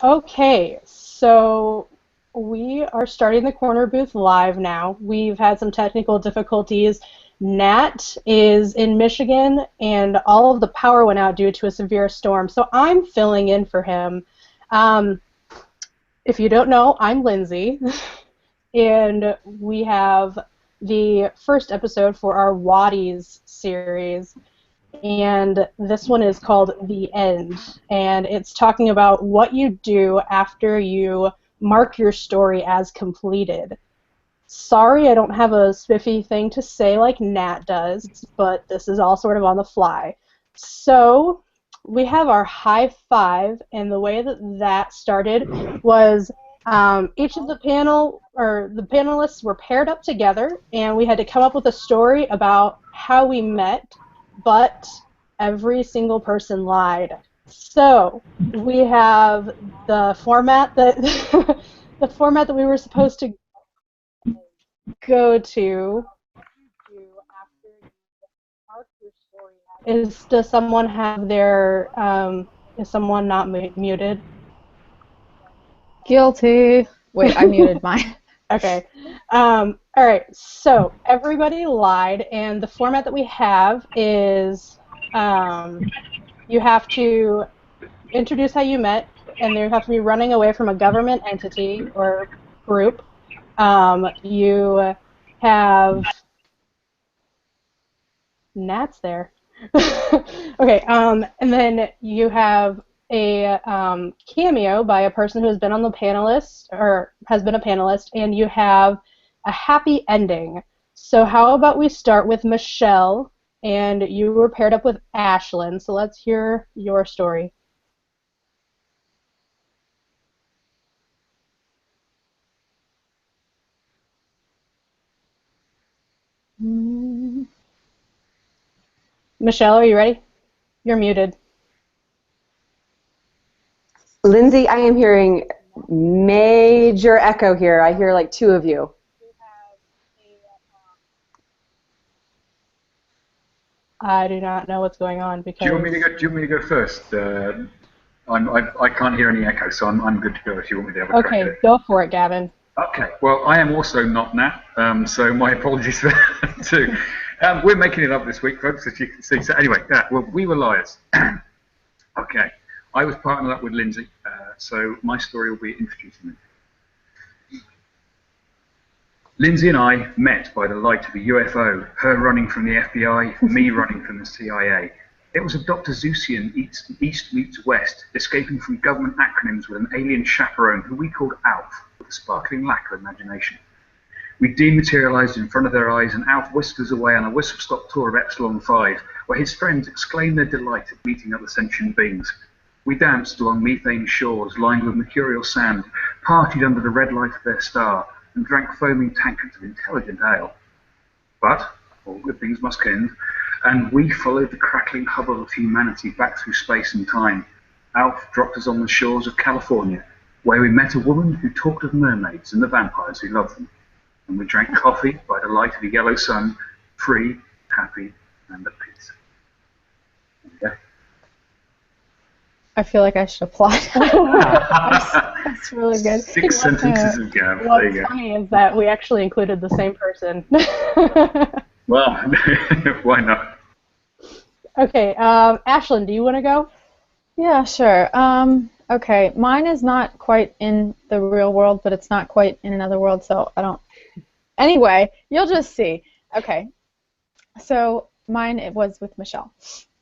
Okay, so we are starting the corner booth live now. We've had some technical difficulties. Nat is in Michigan, and all of the power went out due to a severe storm, so I'm filling in for him. Um, if you don't know, I'm Lindsay, and we have the first episode for our Watties series, and this one is called The End, and it's talking about what you do after you mark your story as completed. Sorry, I don't have a spiffy thing to say like Nat does, but this is all sort of on the fly. So we have our high five, and the way that that started was each of the panelists were paired up together, and we had to come up with a story about how we met, but every single person lied. So we have the format that the format that we were supposed to go to after you mark your story. Is does someone have their is someone not muted? Guilty. Wait, I muted mine. Okay. All right. So everybody lied, and the format that we have is you have to introduce how you met, and you have to be running away from a government entity or group. You have Nat's there. Okay, and then you have a cameo by a person who has been on the panelist or has been a panelist, and you have a happy ending. So how about we start with Michelle, and you were paired up with Ashlyn. So let's hear your story. Michelle, are you ready? You're muted. Lindsay, I am hearing major echo here. I hear like two of you. I do not know what's going on because. Do you want me to go first? I can't hear any echo, so I'm good to go if you want me to have a crack at it. Okay, go for it, Gavin. Okay. Well, I am also not Nat, so my apologies for that too. We're making it up this week, folks, as you can see. So anyway, well, we were liars. Okay. I was partnered up with Lindsay, so my story will be introducing me. Lindsay and I met by the light of a UFO, her running from the FBI, me running from the CIA. It was a Dr. Seussian East meets West, escaping from government acronyms with an alien chaperone who we called Alf, with a sparkling lack of imagination. We dematerialized in front of their eyes, and Alf whisked us away on a whistle-stop tour of Epsilon 5, where his friends exclaimed their delight at meeting other sentient beings. We danced along methane shores lined with mercurial sand, partied under the red light of their star, and drank foaming tankards of intelligent ale. But all good things must end, and we followed the crackling hubbub of humanity back through space and time. Alf dropped us on the shores of California, where we met a woman who talked of mermaids and the vampires who loved them. And we drank coffee by the light of a yellow sun, free, happy, and at peace. Yeah. I feel like I should applaud. That's really good. 6 sentences of Gav. What's There you go. funny is that we actually included the same person. Well, why not? Okay, Ashlyn, do you want to go? Yeah, sure. Okay, mine is not quite in the real world, but it's not quite in another world, so I don't... Anyway, you'll just see. Okay, so mine it was with Michelle.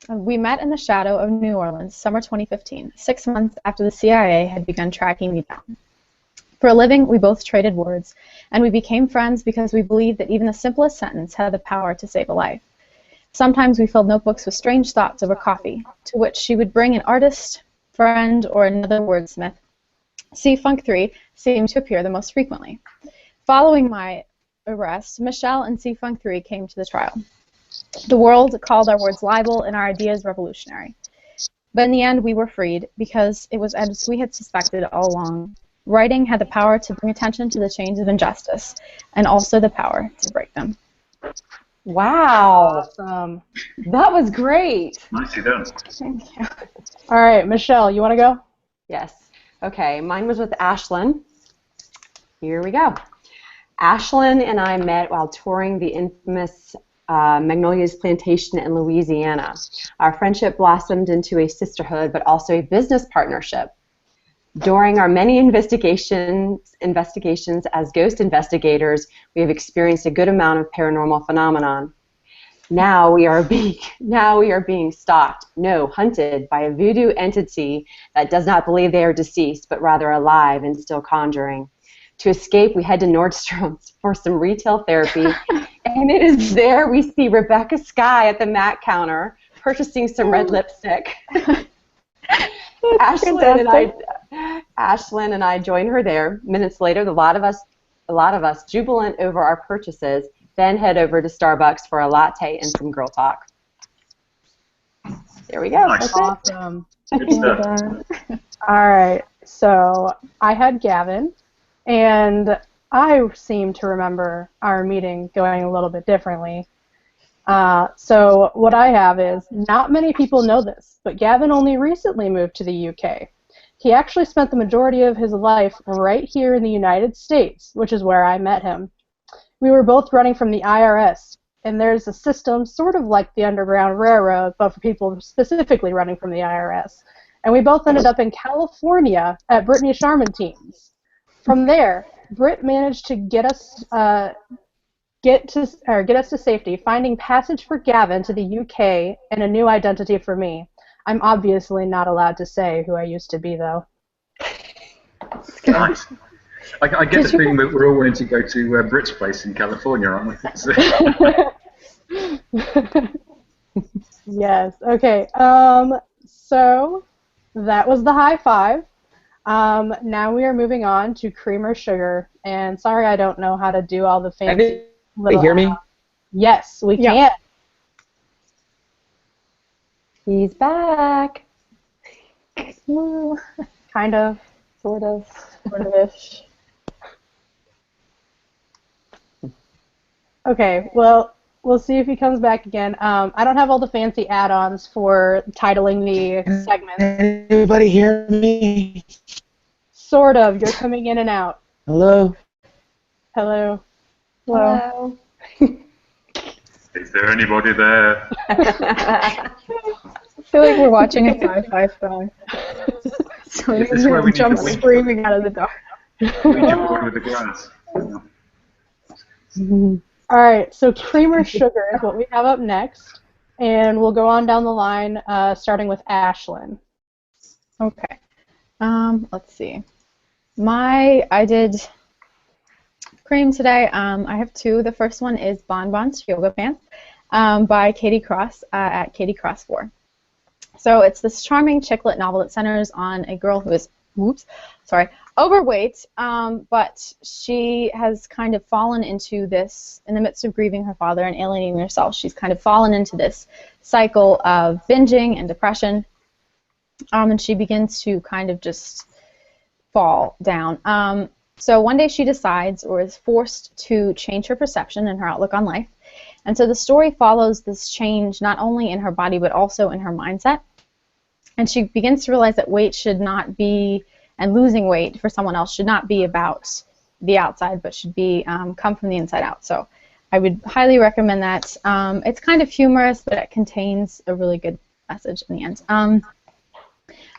We met in the shadow of New Orleans, summer 2015, 6 months after the CIA had begun tracking me down. For a living, we both traded words, and we became friends because we believed that even the simplest sentence had the power to save a life. Sometimes we filled notebooks with strange thoughts over coffee, to which she would bring an artist, friend, or another wordsmith. C-Funk 3 seemed to appear the most frequently. Following my arrest, Michelle and C-Funk 3 came to the trial. The world called our words libel and our ideas revolutionary. But in the end, we were freed because it was as we had suspected all along. Writing had the power to bring attention to the chains of injustice and also the power to break them. Wow. Awesome. That was great. Nicely done. Thank you. All right, Michelle, you want to go? Yes. Okay, mine was with Ashlyn. Here we go. Ashlyn and I met while touring the infamous Magnolias Plantation in Louisiana. Our friendship blossomed into a sisterhood, but also a business partnership. During our many investigations as ghost investigators, we have experienced a good amount of paranormal phenomenon. Now we are being stalked, no, hunted by a voodoo entity that does not believe they are deceased, but rather alive and still conjuring. To escape, we head to Nordstrom's for some retail therapy, and it is there we see Rebecca Sky at the MAC counter purchasing some red lipstick. Ashlyn and I join her there. Minutes later, a lot of us jubilant over our purchases, then head over to Starbucks for a latte and some girl talk. There we go. Nice. That's it. Awesome. Good stuff. All right. So I had Gavin, and I seem to remember our meeting going a little bit differently. So what I have is, not many people know this, but Gavin only recently moved to the UK. He actually spent the majority of his life right here in the United States, which is where I met him. We were both running from the IRS, and there's a system sort of like the Underground Railroad, but for people specifically running from the IRS. And we both ended up in California at Brittany Sharman-Teens. From there, Britt managed to get us to safety, finding passage for Gavin to the UK and a new identity for me. I'm obviously not allowed to say who I used to be, though. Nice. I get the feeling that we're all wanting to go to Britt's place in California, aren't we? Yes. Okay. So that was the high five. Now we are moving on to cream or sugar. And sorry, I don't know how to do all the fancy. You hear me? Yes, we Yeah. can. He's back. Kind of. Sort of-ish. Okay, well, we'll see if he comes back again. I don't have all the fancy add-ons for titling the segment. Anybody hear me? Sort of. You're coming in and out. Hello? Hello. Hello. Is there anybody there? I feel like we're watching a sci-fi film. So Is this where we we jump need to- screaming out of the dark. We jump on with the grass. All right, so cream or sugar is what we have up next, and we'll go on down the line, starting with Ashlyn. Okay. Let's see. I did cream today. I have two. The first one is Bon Bon's Yoga Pants by Katie Cross at Katie Cross 4. So it's this charming chick lit novel that centers on a girl who is overweight, but she has kind of fallen into this, in the midst of grieving her father and alienating herself, she's kind of fallen into this cycle of binging and depression, and she begins to kind of just fall down. So one day she decides, or is forced to change her perception and her outlook on life, and so the story follows this change not only in her body but also in her mindset, and she begins to realize that weight should not be, and losing weight for someone else should not be about the outside, but should be come from the inside out. So I would highly recommend that. It's kind of humorous, but it contains a really good message in the end.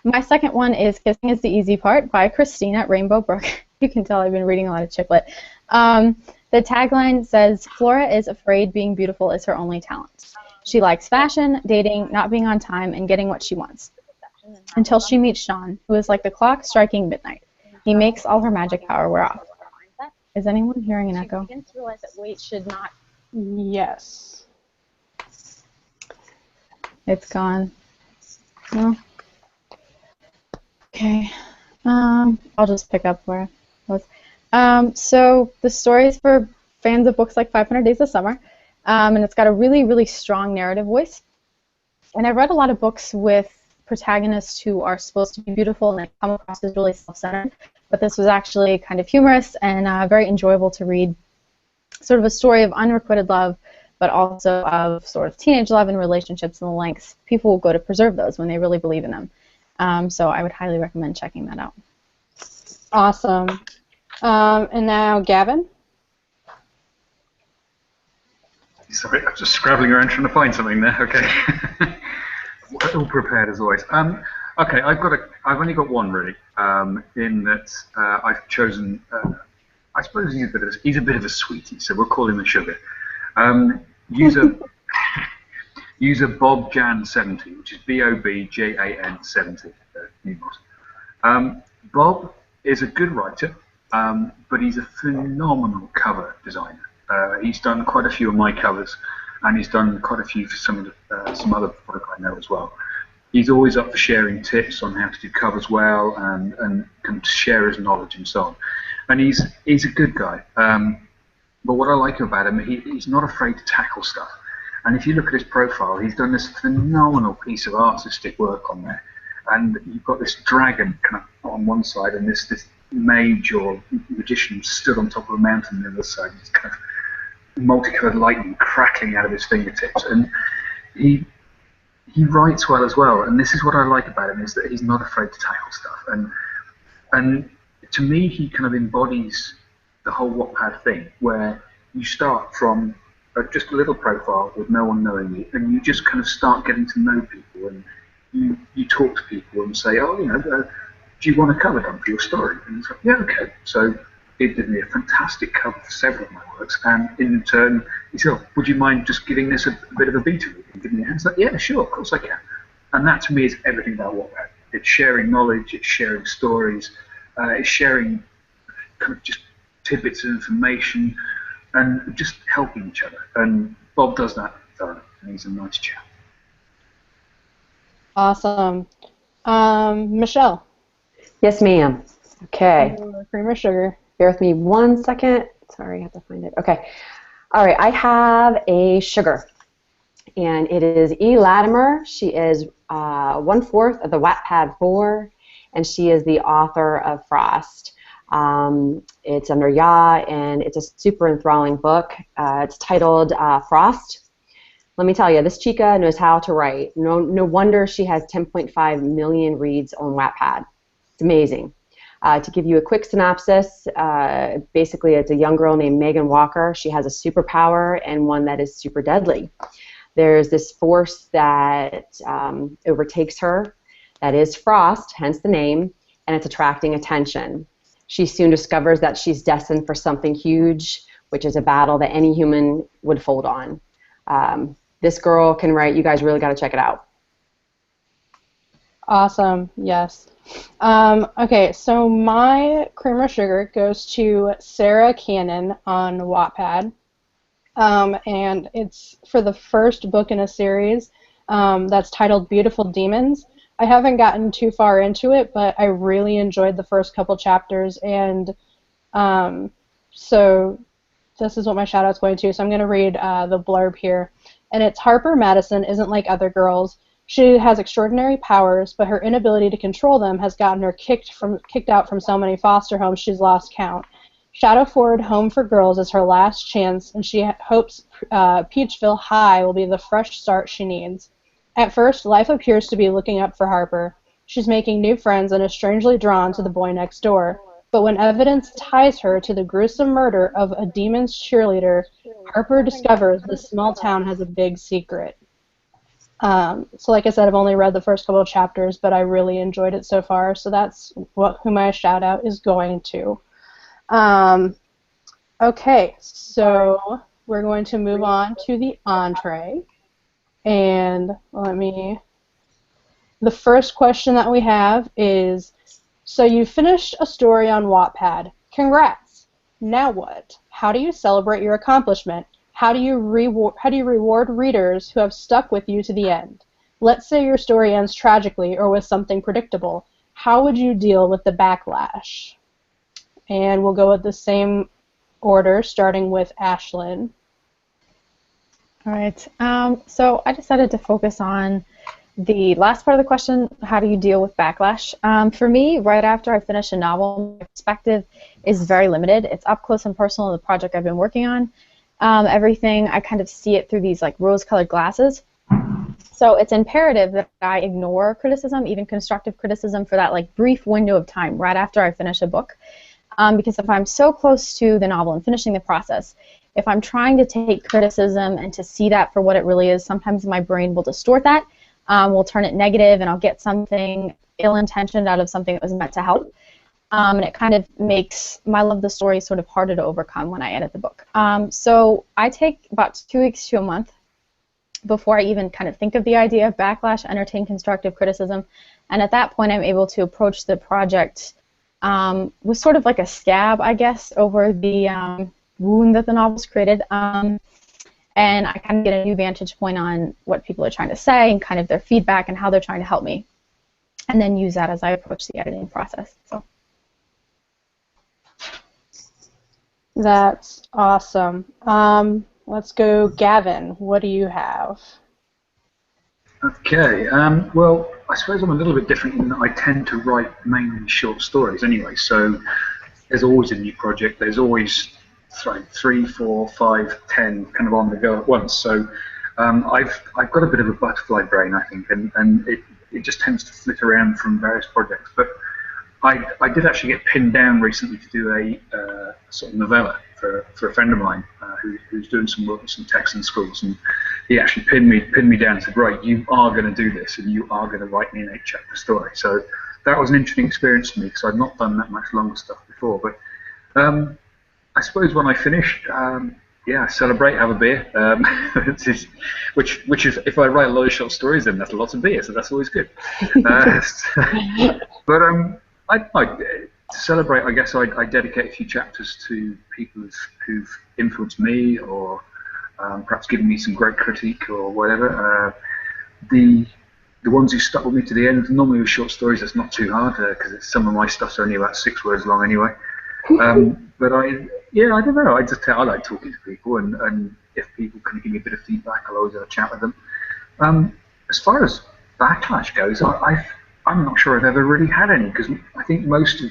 My second one is Kissing is the Easy Part by Christina at Rainbow Brook. You can tell I've been reading a lot of chick lit. The tagline says, Flora is afraid being beautiful is her only talent. She likes fashion, dating, not being on time, and getting what she wants. Until she meets Sean, who is like the clock striking midnight. He makes all her magic power wear off. Is anyone hearing an echo? She begins to realize that weight should not... Yes. It's gone. No. Okay. I'll just pick up where I was. So the story is for fans of books like 500 Days of Summer, and it's got a really, really strong narrative voice. And I've read a lot of books with protagonists who are supposed to be beautiful and they come across as really self-centered, but this was actually kind of humorous and very enjoyable to read. Sort of a story of unrequited love, but also of sort of teenage love and relationships and the lengths people will go to preserve those when they really believe in them. So I would highly recommend checking that out. Awesome. And now Gavin. Sorry, I'm just scrabbling around trying to find something there. Okay. All prepared as always. Okay, I've only got one really. In that I've chosen. I suppose he's a bit of a sweetie, so we'll call him a sugar. User user BobJan70, which is BOBJAN 70. Bob is a good writer, but he's a phenomenal cover designer. He's done quite a few of my covers, and he's done quite a few for some other product I know as well. He's always up for sharing tips on how to do covers well and can share his knowledge and so on. And he's a good guy. But what I like about him, he's not afraid to tackle stuff. And if you look at his profile, he's done this phenomenal piece of artistic work on there. And you've got this dragon kind of on one side, and this mage or magician stood on top of a mountain on the other side. It's kind of multicolored lightning crackling out of his fingertips. And he writes well as well. And this is what I like about him, is that he's not afraid to tackle stuff. And to me, he kind of embodies the whole Wattpad thing, where you start from just a little profile with no one knowing you, and you just kind of start getting to know people, and you talk to people and say, oh, do you want a cover done for your story? And he's like, yeah, okay. So he did me a fantastic cover for several of my works, and in turn, he said, oh, would you mind just giving this a bit of a beta read and giving me a hand? It's like, yeah, sure, of course I can. And that to me is everything about Wattpad. It's sharing knowledge, it's sharing stories, it's sharing kind of just tidbits of information, and just helping each other. And Bob does that thoroughly, and he's a nice chap. Awesome. Michelle. Yes, ma'am. Okay. Cream or sugar? Bear with me 1 second. Sorry, I have to find it. Okay. All right, I have a sugar, and it is E. Latimer. She is 1/4 of the Wattpad 4, and she is the author of Frost. It's under Ya, and it's a super enthralling book. It's titled Frost. Let me tell you, this chica knows how to write. No wonder she has 10.5 million reads on Wattpad. It's amazing. To give you a quick synopsis, basically it's a young girl named Megan Walker. She has a superpower, and one that is super deadly. There's this force that overtakes her, that is Frost, hence the name, and it's attracting attention. She soon discovers that she's destined for something huge, which is a battle that any human would fold on. This girl can write. You guys really got to check it out. Awesome. Yes. Okay, so my cream or sugar goes to Sarah Cannon on Wattpad. And it's for the first book in a series that's titled Beautiful Demons. I haven't gotten too far into it, but I really enjoyed the first couple chapters, and so this is what my shout-out's going to. So I'm going to read the blurb here. And it's, Harper Madison isn't like other girls. She has extraordinary powers, but her inability to control them has gotten her kicked out from so many foster homes she's lost count. Shadowford Home for Girls is her last chance, and she hopes Peachville High will be the fresh start she needs. At first, life appears to be looking up for Harper. She's making new friends and is strangely drawn to the boy next door. But when evidence ties her to the gruesome murder of a demon's cheerleader, Harper discovers this small town has a big secret. So like I said, I've only read the first couple of chapters, but I really enjoyed it so far, so that's who my shout-out is going to. Okay, so we're going to move on to the entree. And the first question that we have is, so you finished a story on Wattpad. Congrats. Now what? How do you celebrate your accomplishment? How do you reward readers who have stuck with you to the end? Let's say your story ends tragically or with something predictable. How would you deal with the backlash? And we'll go with the same order, starting with Ashlyn. All right. So I decided to focus on the last part of the question, how do you deal with backlash? For me, right after I finish a novel, my perspective is very limited. It's up close and personal to the project I've been working on. Everything, I kind of see it through these like rose-colored glasses. So it's imperative that I ignore criticism, even constructive criticism, for that like brief window of time right after I finish a book. Because if I'm so close to the novel and finishing the process, if I'm trying to take criticism and to see that for what it really is, sometimes my brain will distort that, will turn it negative, and I'll get something ill-intentioned out of something that was meant to help. And it kind of makes my love of the story sort of harder to overcome when I edit the book. So I take about 2 weeks to a month before I even kind of think of the idea of backlash, entertain constructive criticism, and at that point I'm able to approach the project with sort of like a scab, I guess, over the wound that the novel's created, and I kind of get a new vantage point on what people are trying to say and kind of their feedback and how they're trying to help me, and then use that as I approach the editing process. So. That's awesome. Let's go, Gavin. What do you have? Okay, well, I suppose I'm a little bit different in that I tend to write mainly short stories anyway, so there's always a new project, there's always 3, 4, 5, 10 kind of on the go at once, so I've got a bit of a butterfly brain, I think, and it just tends to flit around from various projects, but I did actually get pinned down recently to do a sort of novella for a friend of mine who's doing some work with some Texan schools, and he actually pinned me down and said, right, you are going to do this, and you are going to write me an 8-chapter story. So that was an interesting experience for me because I'd not done that much longer stuff before. But I suppose when I finished, yeah, celebrate, have a beer, which is, if I write a lot of short stories, then that's a lot of beer, so that's always good. But to celebrate, I guess I dedicate a few chapters to people who've influenced me, or perhaps given me some great critique or whatever. The ones who stuck with me to the end, normally with short stories, that's not too hard because some of my stuff's only about 6 words long anyway. But I don't know. I like talking to people, and if people can give me a bit of feedback, I'll always have a chat with them. As far as backlash goes, I'm not sure I've ever really had any, because I think most of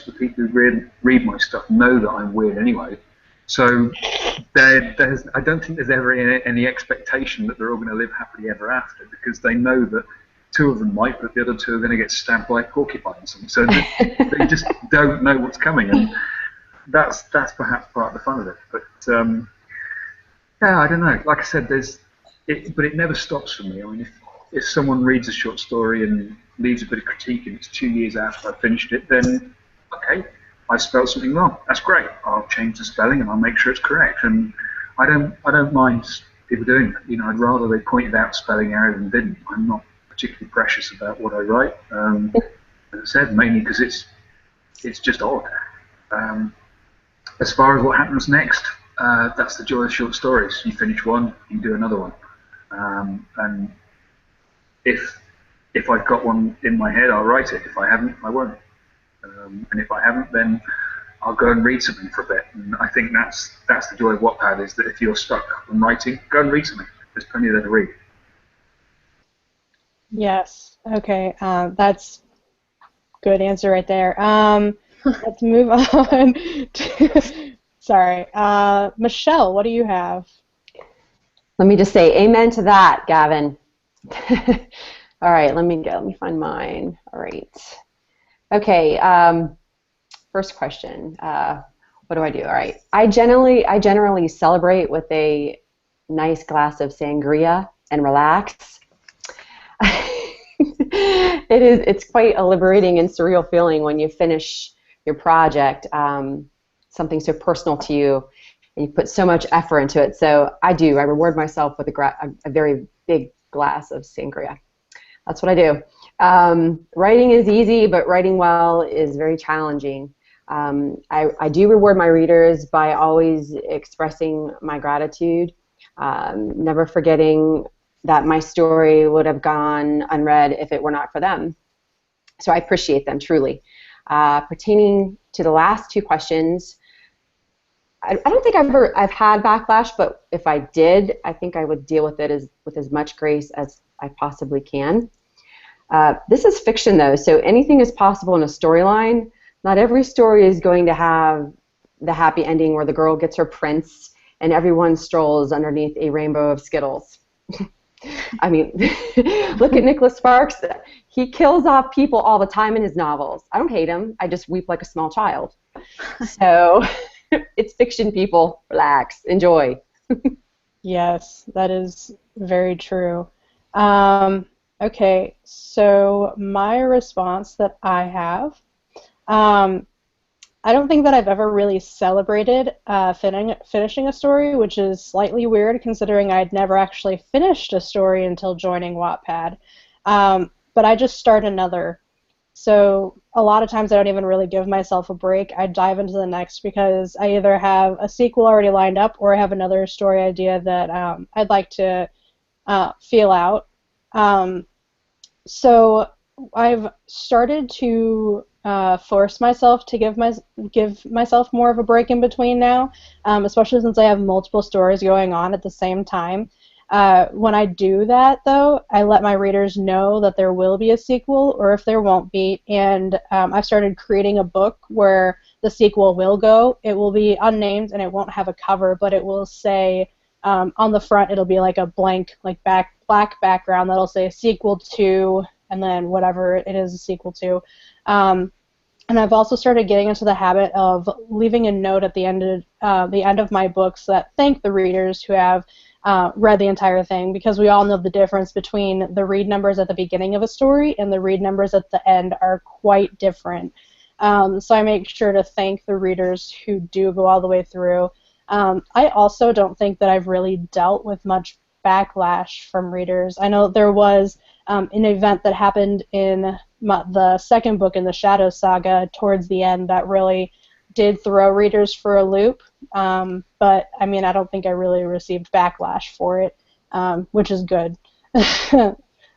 the people who read my stuff know that I'm weird anyway. So I don't think there's ever any expectation that they're all going to live happily ever after, because they know that 2 of them might, but the other 2 are going to get stabbed by porcupines. So they just don't know what's coming, and that's perhaps part of the fun of it. But yeah, I don't know. Like I said, but it never stops for me. I mean, if someone reads a short story and leaves a bit of critique, and it's 2 years after I've finished it, then okay, I spelled something wrong. That's great. I'll change the spelling and I'll make sure it's correct. And I don't mind people doing that. You know, I'd rather they pointed out spelling error than didn't. I'm not particularly precious about what I write. As I said, mainly because it's just odd. As far as what happens next, that's the joy of short stories. You finish one, you do another one. And if I've got one in my head, I'll write it. If I haven't, I won't. And if I haven't, then I'll go and read something for a bit. And I think that's the joy of Wattpad, is that if you're stuck on writing, go and read something. There's plenty there to read. Yes. Okay. That's good answer right there. Let's move on. Sorry. Michelle, what do you have? Let me just say amen to that, Gavin. All right, let me find mine. All right. Okay, first question. What do I do? All right. I generally celebrate with a nice glass of sangria and relax. It's quite a liberating and surreal feeling when you finish your project, something so personal to you, and you put so much effort into it. So I reward myself with a very big glass of sangria. That's what I do. Writing is easy, but writing well is very challenging. I do reward my readers by always expressing my gratitude, never forgetting that my story would have gone unread if it were not for them. So I appreciate them, truly. Pertaining to the last 2 questions, I don't think I've had backlash, but if I did, I think I would deal with it with as much grace as I possibly can. This is fiction, though, so anything is possible in a storyline. Not every story is going to have the happy ending where the girl gets her prince and everyone strolls underneath a rainbow of Skittles. I mean, look at Nicholas Sparks. He kills off people all the time in his novels. I don't hate him. I just weep like a small child. So it's fiction, people. Relax. Enjoy. Yes, that is very true. Okay, so my response that I have, um, I don't think that I've ever really celebrated finishing a story, which is slightly weird considering I'd never actually finished a story until joining Wattpad. But I just start another. So a lot of times I don't even really give myself a break. I dive into the next because I either have a sequel already lined up or I have another story idea that I'd like to feel out. So I've started to force myself to give myself more of a break in between now, especially since I have multiple stories going on at the same time. When I do that, though, I let my readers know that there will be a sequel or if there won't be, and I've started creating a book where the sequel will go. It will be unnamed and it won't have a cover, but it will say on the front, it'll be like a blank, like black background that'll say sequel to, and then whatever it is a sequel to. And I've also started getting into the habit of leaving a note at the end of my books that thank the readers who have read the entire thing, because we all know the difference between the read numbers at the beginning of a story and the read numbers at the end are quite different. So I make sure to thank the readers who do go all the way through. I also don't think that I've really dealt with much backlash from readers. I know there was an event that happened in the second book in the Shadow Saga towards the end that really did throw readers for a loop, but I mean, I don't think I really received backlash for it, which is good.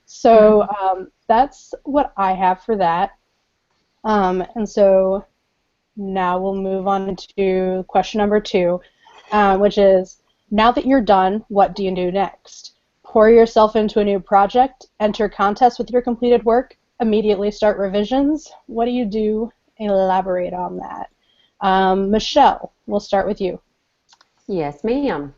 So that's what I have for that. And so now we'll move on to question number 2, which is, now that you're done, what do you do next? Pour yourself into a new project, enter contests with your completed work, immediately start revisions. What do you do? Elaborate on that. Michelle, we'll start with you. Yes, ma'am.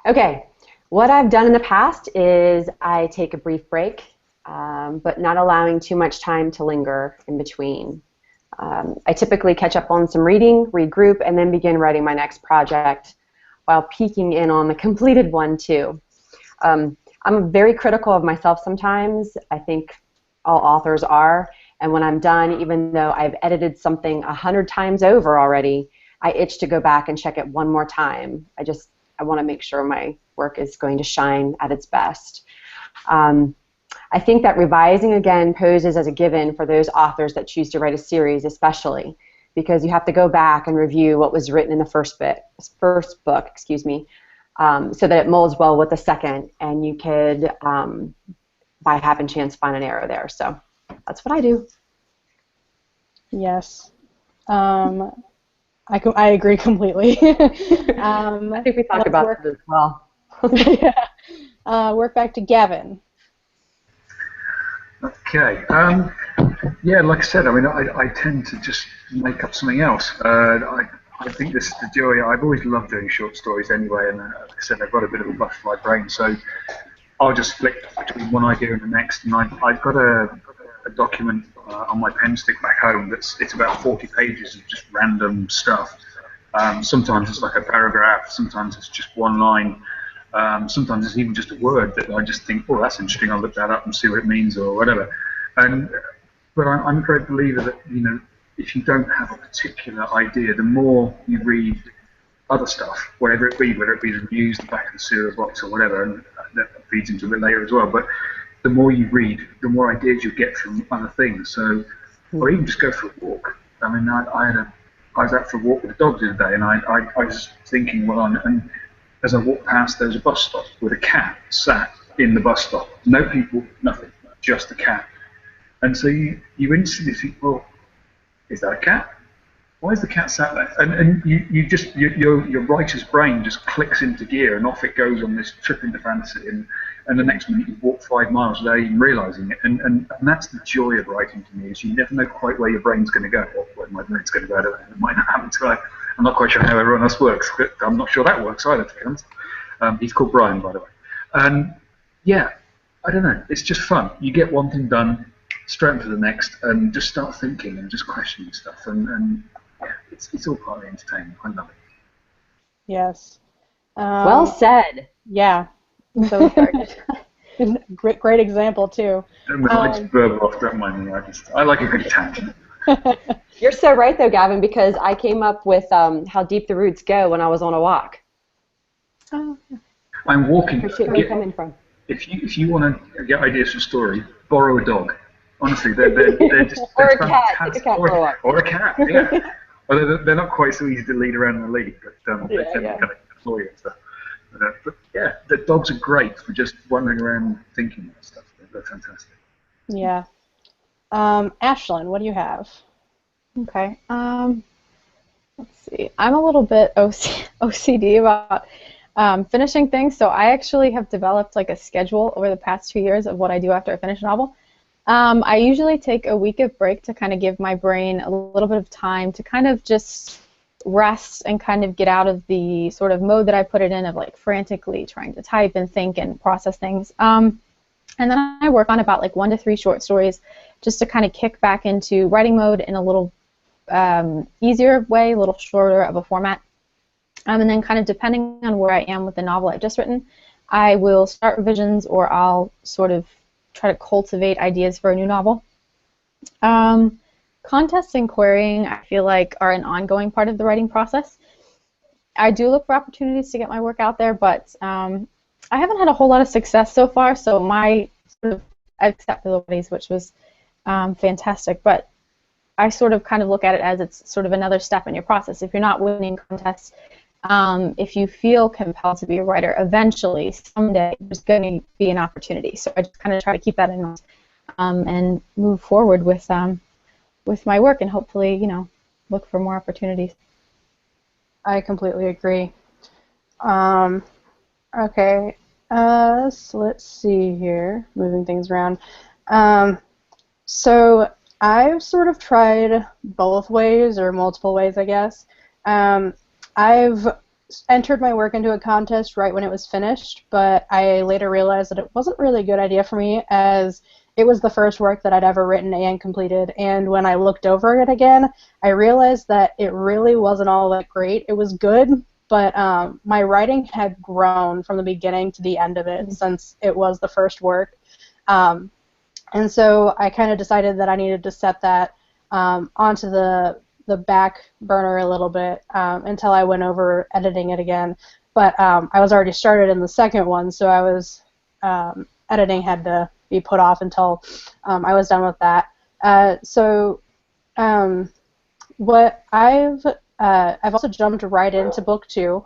Okay, what I've done in the past is I take a brief break, but not allowing too much time to linger in between. I typically catch up on some reading, regroup, and then begin writing my next project while peeking in on the completed one too. I'm very critical of myself sometimes. I think all authors are. And when I'm done, even though I've edited something 100 times over already, I itch to go back and check it one more time. I want to make sure my work is going to shine at its best. I think that revising again poses as a given for those authors that choose to write a series, especially because you have to go back and review what was written in the first book, so that it molds well with the second, and you could, by happen chance, find an error there. So that's what I do. Yes. I agree completely. I think we talked about it as well. Yeah. Work back to Gavin. Okay. Yeah, like I said, I mean, I tend to just make up something else. I think this is the joy. I've always loved doing short stories anyway, and like I said, I've got a bit of a butterfly brain, so I'll just flick between one idea and the next. And I've got a document on my pen stick back home it's about 40 pages of just random stuff. Sometimes it's like a paragraph, sometimes it's just one line, sometimes it's even just a word that I just think, oh, that's interesting, I'll look that up and see what it means or whatever. But I'm a great believer that, you know, if you don't have a particular idea, the more you read other stuff, whatever it be, whether it be the news, the back of the cereal box or whatever, and that feeds into it later as well, but the more you read, the more ideas you get from other things. So, or even just go for a walk. I mean, I was out for a walk with the dog the other day, and I was thinking, well, and as I walked past, there was a bus stop with a cat sat in the bus stop. No people, nothing, just a cat. And so you instantly think, well, is that a cat? Why is the cat sat there? And your writer's brain just clicks into gear, and off it goes on this trip into fantasy, and the next minute you've walked 5 miles without even realising it. And that's the joy of writing to me, is you never know quite where your brain's going to go, or where my brain's going to go. I don't know, it might not happen to I'm not quite sure how everyone else works, but I'm not sure that works either, to be honest. He's called Brian, by the way. yeah, I don't know. It's just fun. You get one thing done, straight into the next, and just start thinking and just questioning stuff. And yeah, it's all part of the entertainment. I love it. Yes. Well said. Yeah. So great example too. And with my verbal off, don't mind me. I like a good tangent. You're so right, though, Gavin, because I came up with how deep the roots go when I was on a walk. Oh, I'm walking. Appreciate where you're coming from. If you want to get ideas for a story, borrow a dog. Honestly, they're just Or they're a cat. fantastic. Take a cat for a walk. Or a cat, yeah. Although they're not quite so easy to lead around in the lead, but they Yeah, tend to yeah. kind of deploy and stuff. But yeah, the dogs are great for just wandering around thinking and stuff. They're fantastic. Yeah. Ashlyn, what do you have? okay. Let's see. I'm a little bit OCD about finishing things, so I actually have developed like a schedule over the past 2 years of what I do after I finish a novel. I usually take a week of break to kind of give my brain a little bit of time to kind of just rest and kind of get out of the sort of mode that I put it in of like frantically trying to type and think and process things. And then I work on about like 1 to 3 short stories just to kind of kick back into writing mode in a little easier way, a little shorter of a format. And then kind of depending on where I am with the novel I've just written, I will start revisions or I'll sort of try to cultivate ideas for a new novel. Contests and querying, I feel like, are an ongoing part of the writing process. I do look for opportunities to get my work out there, but I haven't had a whole lot of success so far, so my sort of, I accepted the Watties, which was fantastic, but I sort of kind of look at it as it's sort of another step in your process. If you're not winning contests, if you feel compelled to be a writer, eventually, someday, there's going to be an opportunity. So I just kind of try to keep that in mind and move forward with my work and hopefully, look for more opportunities. I completely agree. Okay. So let's see here. Moving things around. So I've sort of tried both ways or multiple ways, I guess. I've entered my work into a contest right when it was finished, but I later realized that it wasn't really a good idea for me as it was the first work that I'd ever written and completed, and when I looked over it again, I realized that it really wasn't all that great. It was good, but my writing had grown from the beginning to the end of it since it was the first work. And so I kind of decided that I needed to set that onto the back burner a little bit until I went over editing it again. But I was already started in the second one, so I was editing had to be put off until I was done with that. What I've also jumped right into book 2,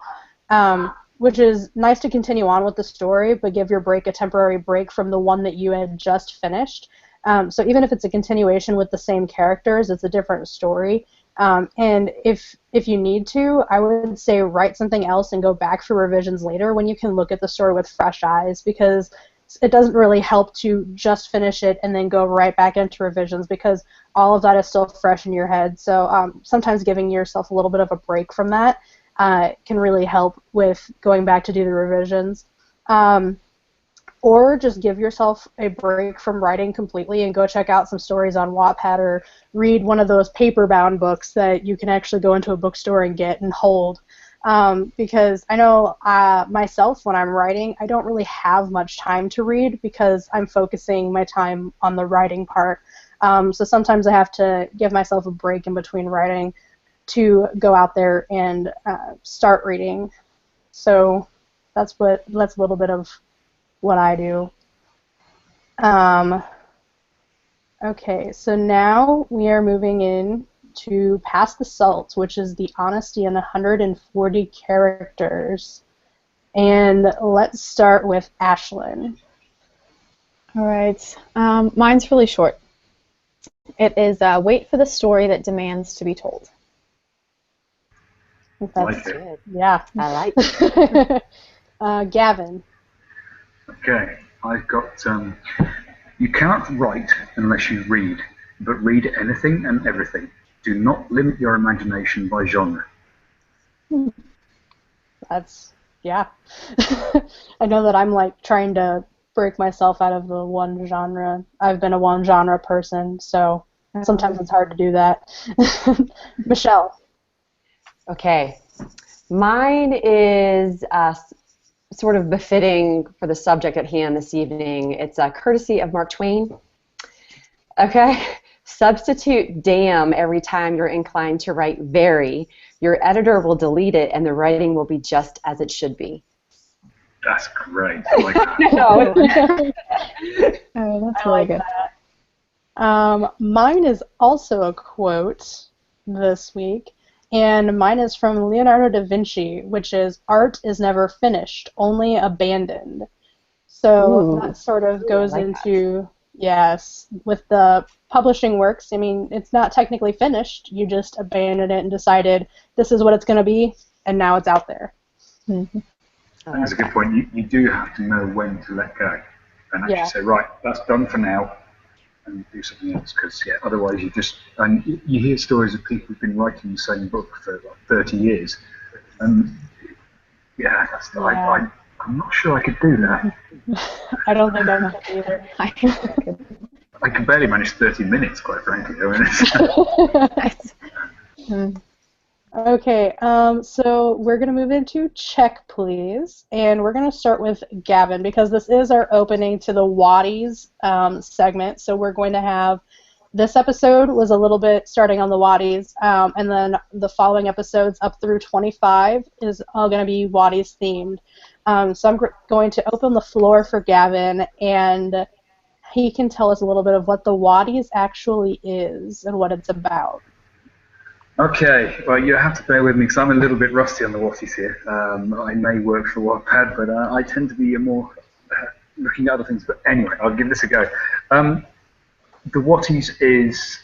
which is nice to continue on with the story, but give your break a temporary break from the one that you had just finished. So even if it's a continuation with the same characters, it's a different story. And if you need to, I would say write something else and go back for revisions later when you can look at the story with fresh eyes, because it doesn't really help to just finish it and then go right back into revisions because all of that is still fresh in your head. So sometimes giving yourself a little bit of a break from that can really help with going back to do the revisions. Or just give yourself a break from writing completely and go check out some stories on Wattpad or read one of those paper-bound books that you can actually go into a bookstore and get and hold. Because I know myself, when I'm writing, I don't really have much time to read because I'm focusing my time on the writing part. So sometimes I have to give myself a break in between writing to go out there and start reading. So that's a little bit of what I do. Okay, so now we are moving in to Pass the Salt, which is the honesty in 140 characters. And let's start with Ashlyn. All right. Mine's really short. It is wait for the story that demands to be told. Like it. Yeah. I like it. Gavin. Okay, I've got, you cannot write unless you read, but read anything and everything. Do not limit your imagination by genre. That's, yeah. I know that I'm like trying to break myself out of the one genre. I've been a one genre person, so sometimes it's hard to do that. Michelle. Okay. Mine is sort of befitting for the subject at hand this evening. It's a courtesy of Mark Twain. Okay. Substitute damn every time you're inclined to write very. Your editor will delete it and the writing will be just as it should be. That's great. I like that. Oh, that's I really like good. that. Mine is also a quote this week, and mine is from Leonardo da Vinci, which is, "Art is never finished, only abandoned." So that sort of goes into, yes, with the publishing works. I mean, it's not technically finished. You just abandoned it and decided this is what it's going to be, and now it's out there. Mm-hmm. That's a good point. You do have to know when to let go and actually say, right, that's done for now, and do something else. Because otherwise you just, and you hear stories of people who've been writing the same book for like 30 years, and I'm not sure I could do that. I don't think I could either. I can barely manage 30 minutes, quite frankly. Okay, so we're going to move into Check Please, and we're going to start with Gavin, because this is our opening to the Watties segment, so we're going to have, this episode was a little bit starting on the Watties, and then the following episodes up through 25 is all going to be Watties themed. So I'm going to open the floor for Gavin, and he can tell us a little bit of what the Watties actually is and what it's about. Okay, well, you have to bear with me because I'm a little bit rusty on the Watties here. I may work for Wattpad, but I tend to be more looking at other things. But anyway, I'll give this a go. The Watties is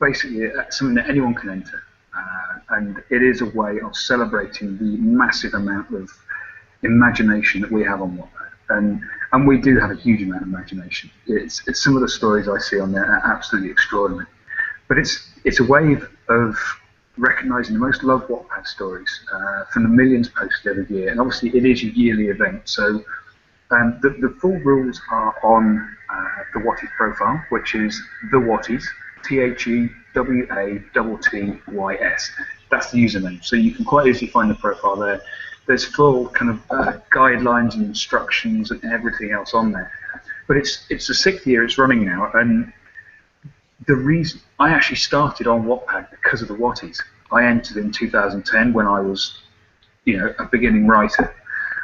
basically something that anyone can enter, and it is a way of celebrating the massive amount of imagination that we have on Wattpad. And we do have a huge amount of imagination. It's some of the stories I see on there are absolutely extraordinary. But it's a way of recognising the most loved Wattpad stories from the millions posted every year. And obviously it is a yearly event, so the full rules are on the Watties profile, which is the Watties, TheWattys. That's the username. So you can quite easily find the profile there. There's full kind of guidelines and instructions and everything else on there. But it's the 6th year it's running now, and the reason I actually started on Wattpad because of the Watties. I entered in 2010 when I was, a beginning writer,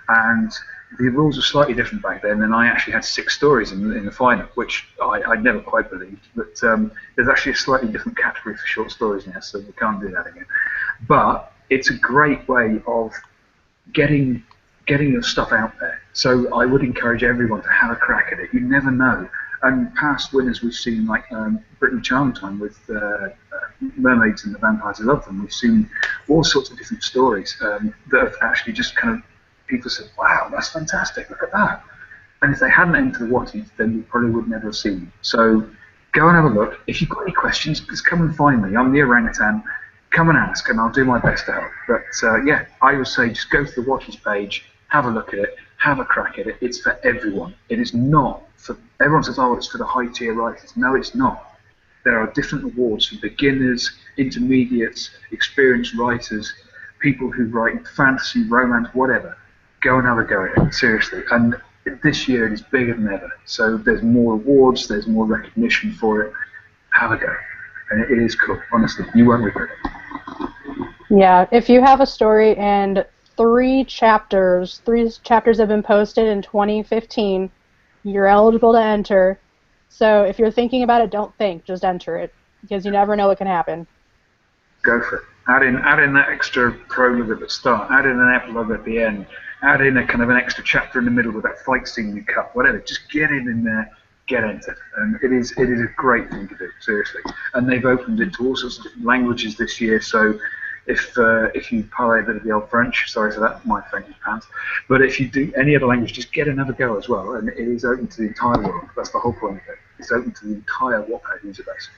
and the rules were slightly different back then. And I actually had 6 stories in the final, which I'd never quite believed. But there's actually a slightly different category for short stories now, so we can't do that again. But it's a great way of getting your stuff out there. So I would encourage everyone to have a crack at it. You never know. And past winners we've seen, like Brittany Charlton with Mermaids and the Vampires I Love Them. We've seen all sorts of different stories that have actually just kind of, people said, wow, that's fantastic, look at that. And if they hadn't entered the Watties, then we probably would never have seen them. So go and have a look. If you've got any questions, just come and find me. I'm the orangutan. Come and ask, and I'll do my best to help. But I would say just go to the Watties page, have a look at it, have a crack at it. It's for everyone. It is not for, everyone says, oh, it's for the high tier writers. No, it's not. There are different awards for beginners, intermediates, experienced writers, people who write fantasy, romance, whatever. Go and have a go at it, seriously. And this year it is bigger than ever. So there's more awards, there's more recognition for it. Have a go. And it is cool, honestly. You won't regret it. Yeah, if you have a story and 3 chapters have been posted in 2015, you're eligible to enter. So if you're thinking about it, don't think, just enter it, because you never know what can happen. Go for it. Add in that extra prologue at the start, add in an epilogue at the end, add in a kind of an extra chapter in the middle with that fight scene you cut, whatever. Just get it in there, get entered. And it is a great thing to do, seriously. And they've opened it to all sorts of different languages this year, so if you parlay a bit of the old French, sorry for that, my French is pants, but if you do any other language, just get another go as well, and it is open to the entire world. That's the whole point of it. It's open to the entire Wattpad user base.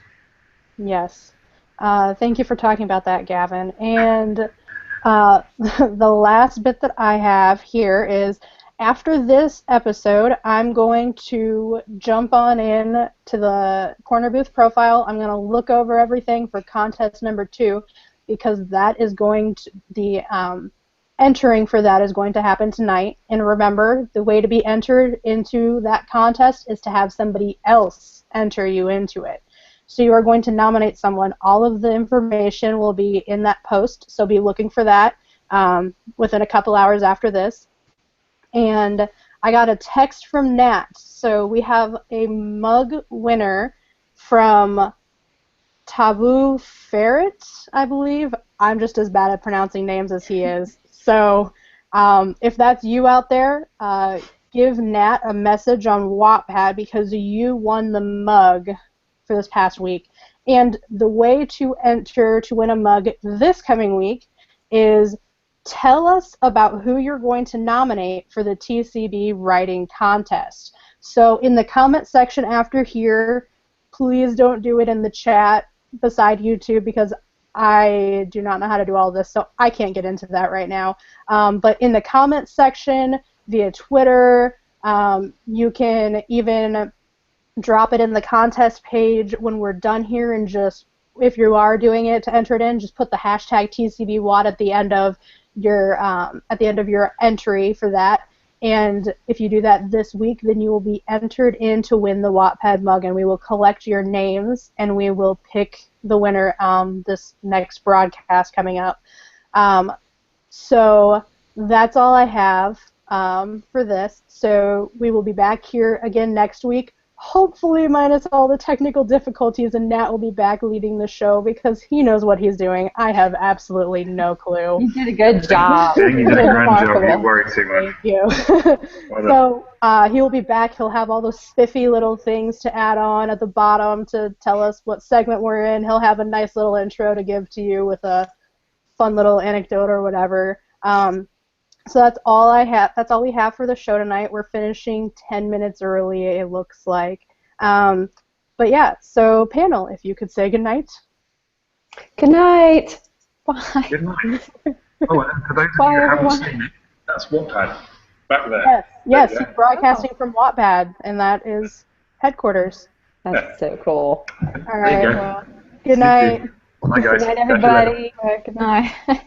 Yes. Thank you for talking about that, Gavin. And the last bit that I have here is, After this episode, I'm going to jump on in to the corner booth profile. I'm going to look over everything for contest number 2 because that is going to entering for that is going to happen tonight. And remember, the way to be entered into that contest is to have somebody else enter you into it. So you are going to nominate someone. All of the information will be in that post, so be looking for that within a couple hours after this. And I got a text from Nat. So we have a mug winner from Taboo Ferret, I believe. I'm just as bad at pronouncing names as he is. So if that's you out there, give Nat a message on Wattpad because you won the mug for this past week. And the way to enter to win a mug this coming week is tell us about who you're going to nominate for the TCB writing contest. So in the comment section after here, please don't do it in the chat beside YouTube because I do not know how to do all this, so I can't get into that right now. But in the comment section, via Twitter, you can even drop it in the contest page when we're done here, and just, if you are doing it to enter it in, just put the hashtag TCBWatt at the end of your entry for that. And if you do that this week, then you will be entered in to win the Wattpad mug, and we will collect your names, and we will pick the winner this next broadcast coming up. So that's all I have for this. So we will be back here again next week, hopefully minus all the technical difficulties, and Nat will be back leading the show because he knows what he's doing. I have absolutely no clue. You did a good job. You did a grand job. You worried too much. Thank you. So he will be back. He'll have all those spiffy little things to add on at the bottom to tell us what segment we're in. He'll have a nice little intro to give to you with a fun little anecdote or whatever. So that's all I have. That's all we have for the show tonight. We're finishing 10 minutes early, it looks like. But yeah, so panel, if you could say goodnight. Good night. Bye. Good night. Oh, and for those of Bye, you who haven't everyone. seen it, that's Wattpad back there. Yes, There you he's broadcasting from Wattpad, and that is headquarters. That's so cool. All right, go. well, good night. Bye, guys. Good night, Catch you later. everybody. Good night.